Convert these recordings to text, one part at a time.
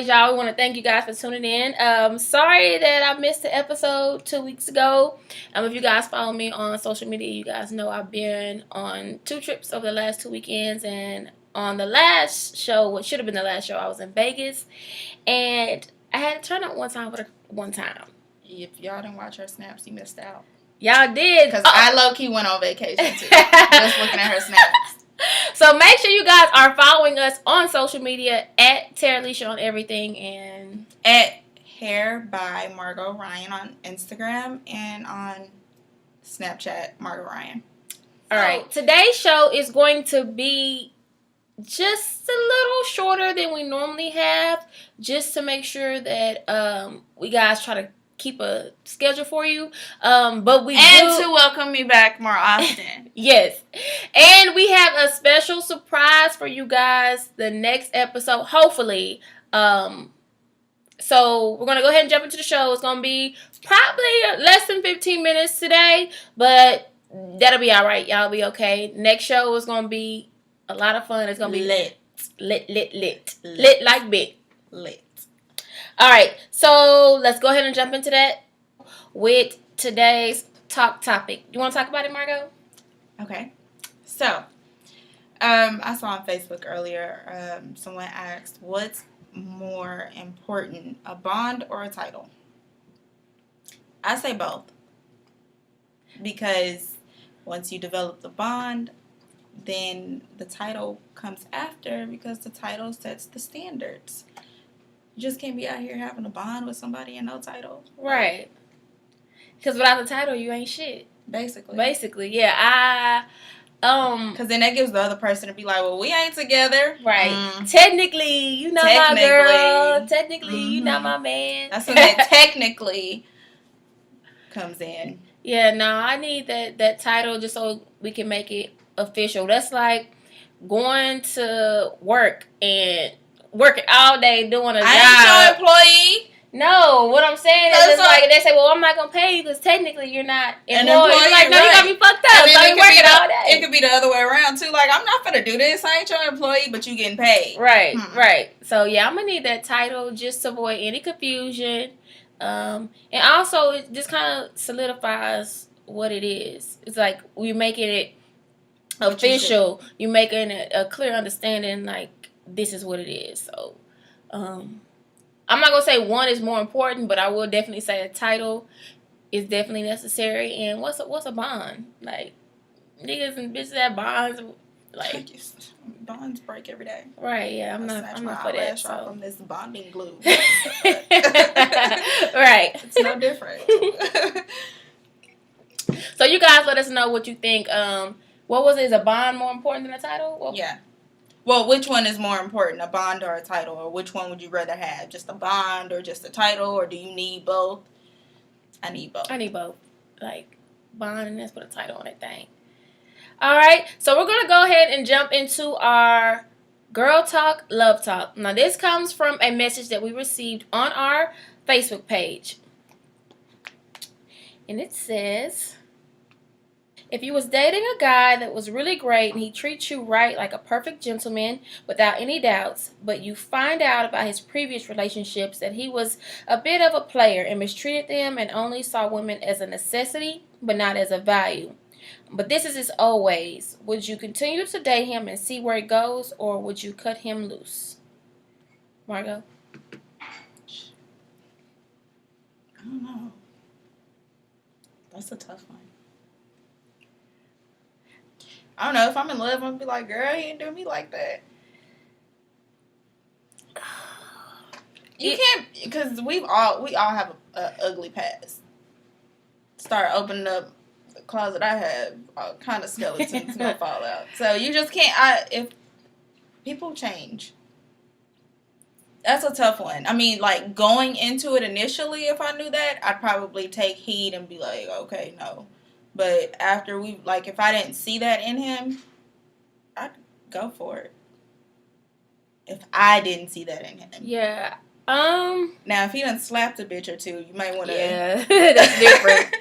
always, y'all, we want to thank you guys for tuning in. Sorry that I missed the episode 2 weeks ago. If you guys follow me on social media, you guys know I've been on 2 trips over the last 2 weekends. And on the last show, what should have been the last show, I was in Vegas. And I had to turn up one time. If y'all didn't watch her snaps, you missed out. Y'all did. Because I low-key went on vacation, too. Just looking at her snaps. So make sure you guys are following us on social media at Tara Alicia on everything and at Hair by Margot Ryan on Instagram and on Snapchat, Margot Ryan. All right. Today's show is going to be just a little shorter than we normally have, just to make sure that we guys try to keep a schedule for you, but we to welcome me back more often. Yes, and we have a special surprise for you guys the next episode, hopefully. So we're gonna go ahead and jump into the show. It's gonna be probably less than 15 minutes today, but that'll be all right. Y'all be okay. Next show is gonna be a lot of fun. It's gonna be lit like bit lit. All right, so let's go ahead and jump into that with today's talk topic. You want to talk about it, Margot? Okay. So, I saw on Facebook earlier, someone asked, what's more important, a bond or a title? I say both. Because once you develop the bond, then the title comes after, because the title sets the standards. You just can't be out here having a bond with somebody and no title. Right. Because without the title, you ain't shit. Basically, yeah. Because then that gives the other person to be like, well, we ain't together. Right. Technically, you not my girl. Technically, you not my man. That's when that technically comes in. Yeah, no, I need that title just so we can make it official. That's like going to work and working all day doing a job. I ain't your employee. No, what I'm saying is it's like they say, well, I'm not going to pay you because technically you're not employed. You're like, no, you got me fucked up. So you're working all day. It could be the other way around, too. Like, I'm not going to do this. I ain't your employee, but you getting paid. Right. So, yeah, I'm going to need that title just to avoid any confusion. And also, it just kind of solidifies what it is. It's like we're making it official. You're making a clear understanding, like, this is what it is. So, I'm not going to say one is more important, but I will definitely say a title is definitely necessary. And what's a bond? Like, niggas and bitches have bonds. Like, bonds break every day. Right, yeah. I'm not for that. So. From this bonding glue. Right. It's no different. So you guys let us know what you think. What was it? Is a bond more important than a title? Yeah. Well, which one is more important, a bond or a title? Or which one would you rather have? Just a bond or just a title? Or do you need both? I need both. Like, bond and let's put a title on that thing. All right. So we're going to go ahead and jump into our Girl Talk, Love Talk. Now, this comes from a message that we received on our Facebook page. And it says, if you was dating a guy that was really great and he treats you right like a perfect gentleman without any doubts, but you find out about his previous relationships that he was a bit of a player and mistreated them and only saw women as a necessity but not as a value. But this is his old ways. Would you continue to date him and see where it goes, or would you cut him loose? Margot? I don't know. That's a tough one. I don't know. If I'm in love, I'm going to be like, girl, he didn't do me like that. You can't, because we all have a ugly past. Start opening up the closet I have, all kind of skeletons going to fall out. So you just can't, if people change. That's a tough one. I mean, like, going into it initially, if I knew that, I'd probably take heed and be like, okay, no. But after if I didn't see that in him, I'd go for it. If I didn't see that in him. Yeah. Now, if he done slapped a bitch or two, you might want to. Yeah, that's different.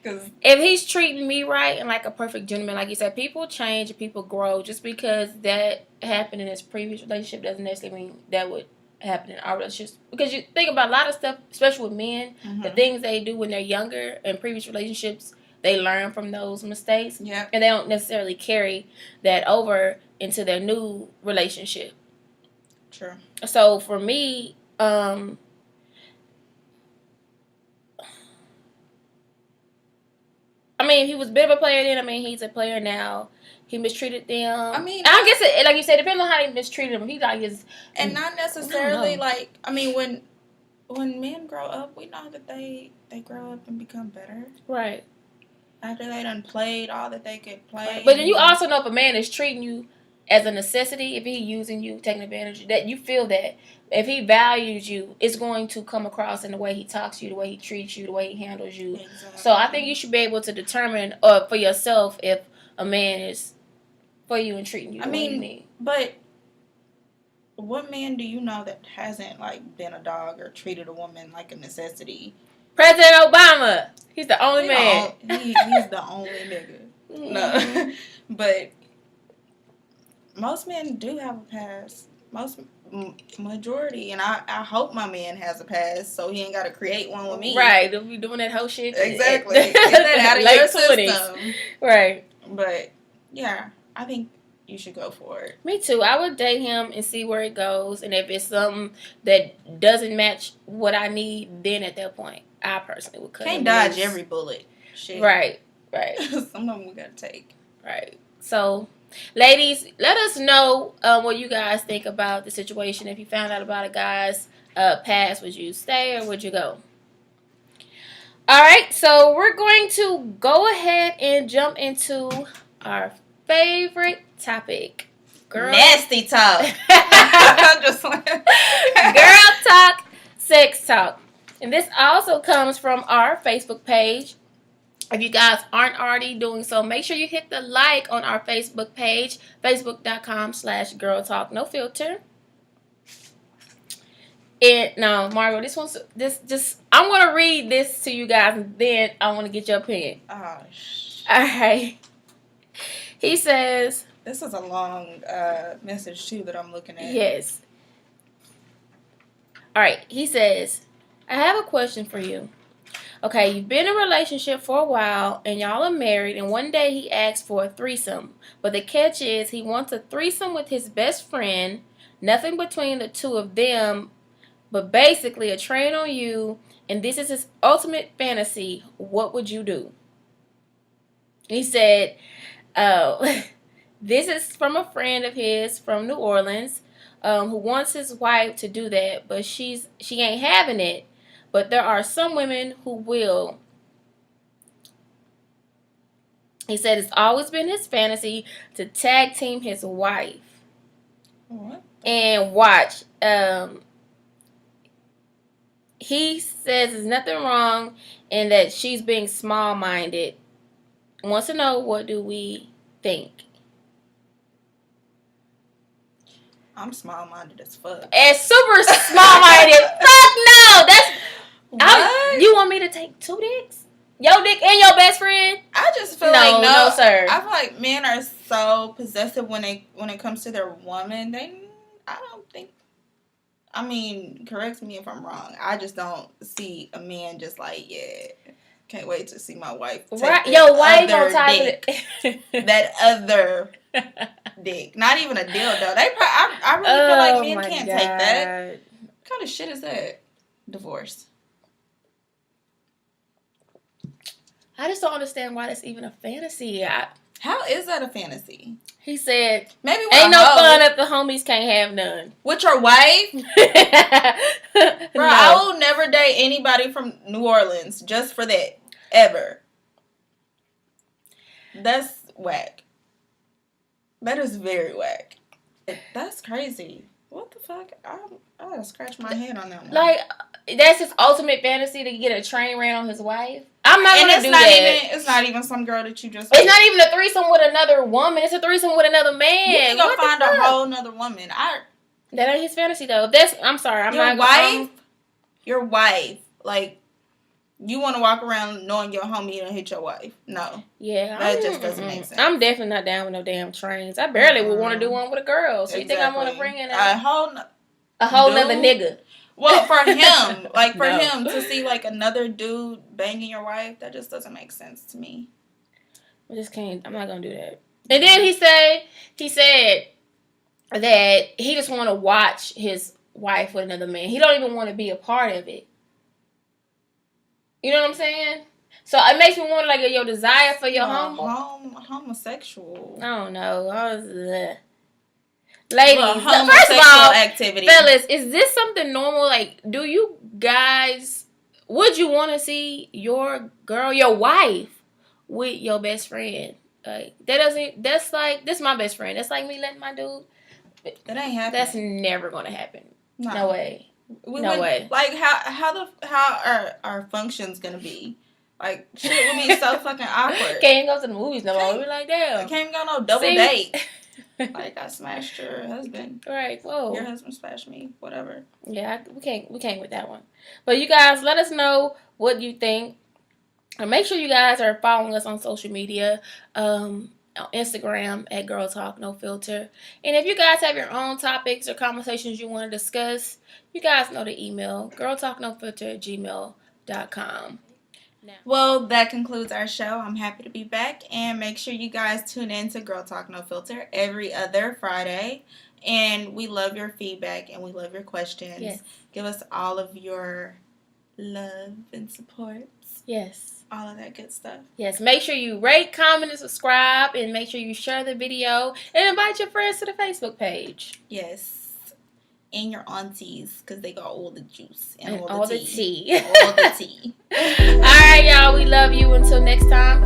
Because if he's treating me right and like a perfect gentleman, like you said, people change and people grow. Just because that happened in his previous relationship doesn't necessarily mean that would happen in our relationships. Because you think about a lot of stuff, especially with men, the things they do when they're younger in previous relationships, they learn from those mistakes. Yeah. And they don't necessarily carry that over into their new relationship. True. So for me, I mean, he was a bit of a player then. I mean, he's a player now. He mistreated them. I mean, I guess, like you said, depending on how he mistreated them, he like his. And not necessarily like, I mean, when men grow up, we know that they grow up and become better. Right. After they done played all that they could play. Right. But then you also know if a man is treating you as a necessity, if he's using you, taking advantage of that, you feel that if he values you, it's going to come across in the way he talks to you, the way he treats you, the way he handles you. Exactly. So I think you should be able to determine for yourself if a man is for you and treating you the way you need. But what man do you know that hasn't like been a dog or treated a woman like a necessity? President Obama. He's the only man. He's the only nigga. No. But most men do have a past. Majority. And I hope my man has a past so he ain't got to create one with me. Right. They'll be doing that whole shit. Exactly. Get that out of your system. Right. But, yeah, I think you should go for it. Me too. I would date him and see where it goes. And if it's something that doesn't match what I need, then at that point, I personally would cut him. Can't dodge every bullet. Shit. Right. Some of them we got to take. Right. So, ladies, let us know what you guys think about the situation. If you found out about a guy's past, would you stay or would you go? All right. So, we're going to go ahead and jump into our favorite topic. Nasty talk. I'm just like... Girl talk, sex talk. And this also comes from our Facebook page. If you guys aren't already doing so, make sure you hit the like on our Facebook page, facebook.com/Girl Talk No Filter. And now, Mario, I'm gonna read this to you guys, and then I want to get your opinion. Oh, all right. He says, "This is a long message too that I'm looking at." Yes. All right. He says, "I have a question for you. Okay, you've been in a relationship for a while, and y'all are married, and one day he asks for a threesome. But the catch is he wants a threesome with his best friend, nothing between the two of them, but basically a train on you, and this is his ultimate fantasy. What would you do?" He said, this is from a friend of his from New Orleans who wants his wife to do that, but she ain't having it. But there are some women who will. He said it's always been his fantasy to tag team his wife. What? And watch. He says there's nothing wrong and that she's being small-minded. Wants to know, what do we think? I'm small-minded as fuck. And super small-minded. Fuck no! You want me to take 2 dicks? Your dick and your best friend? I just feel no, sir. I feel like men are so possessive when it comes to their woman. I don't think. I mean, correct me if I'm wrong. I just don't see a man just like, yeah, can't wait to see my wife. Right, your wife on top of it. That other dick, not even a dildo. I really feel like men can't take that. What kind of shit is that? Divorce. I just don't understand why that's even a fantasy. How is that a fantasy? He said, maybe ain't no fun if the homies can't have none. With your wife? Bro, no. I will never date anybody from New Orleans just for that. Ever. That's whack. That is very whack. That's crazy. What the fuck? I gotta scratch my head on that one. Like, that's his ultimate fantasy, to get a train ran on his wife. I'm not gonna do that. It's not even some girl that you just. It's not even a threesome with another woman. It's a threesome with another man. You can go find a whole nother woman. That ain't his fantasy though. I'm sorry. Your wife, like, you want to walk around knowing your homie and hit your wife? No. Yeah, that just doesn't make sense. I'm definitely not down with no damn trains. I barely would want to do one with a girl. So you think I want to bring in a whole? a whole dude. nother nigga. Well, for him, like for No. him to see like another dude banging your wife, that just doesn't make sense to me. I just can't. I'm not gonna do that. And then he said that he just want to watch his wife with another man. He don't even want to be a part of it. You know what I'm saying? So it makes me wonder, like, your desire for your homosexual. I don't know. Ladies, first of all, activity. Fellas, is this something normal? Like, do you guys, would you want to see your girl, your wife, with your best friend? Like, that's my best friend. That's like me letting my dude. That ain't happening. That's never gonna happen. No way. No way. Like, how are our functions gonna be? Like, shit would be so fucking awkward. Can't even go to the movies no more. We're like, damn. I can't even go no double date. Like, I smashed your husband. Right. Whoa. Your husband smashed me. Whatever. Yeah, we can't with that one. But you guys, let us know what you think. And make sure you guys are following us on social media. On Instagram at Girl Talk No Filter. And if you guys have your own topics or conversations you want to discuss, you guys know the email, girltalknofilter@gmail.com. Well, that concludes our show. I'm happy to be back. And make sure you guys tune in to Girl Talk No Filter every other Friday. And we love your feedback and we love your questions. Yes. Give us all of your love and support. Yes. All of that good stuff. Yes. Make sure you rate, comment, and subscribe. And make sure you share the video. And invite your friends to the Facebook page. Yes. And your aunties, because they got all the juice and all the tea. All the tea. All right, y'all. We love you. Until next time.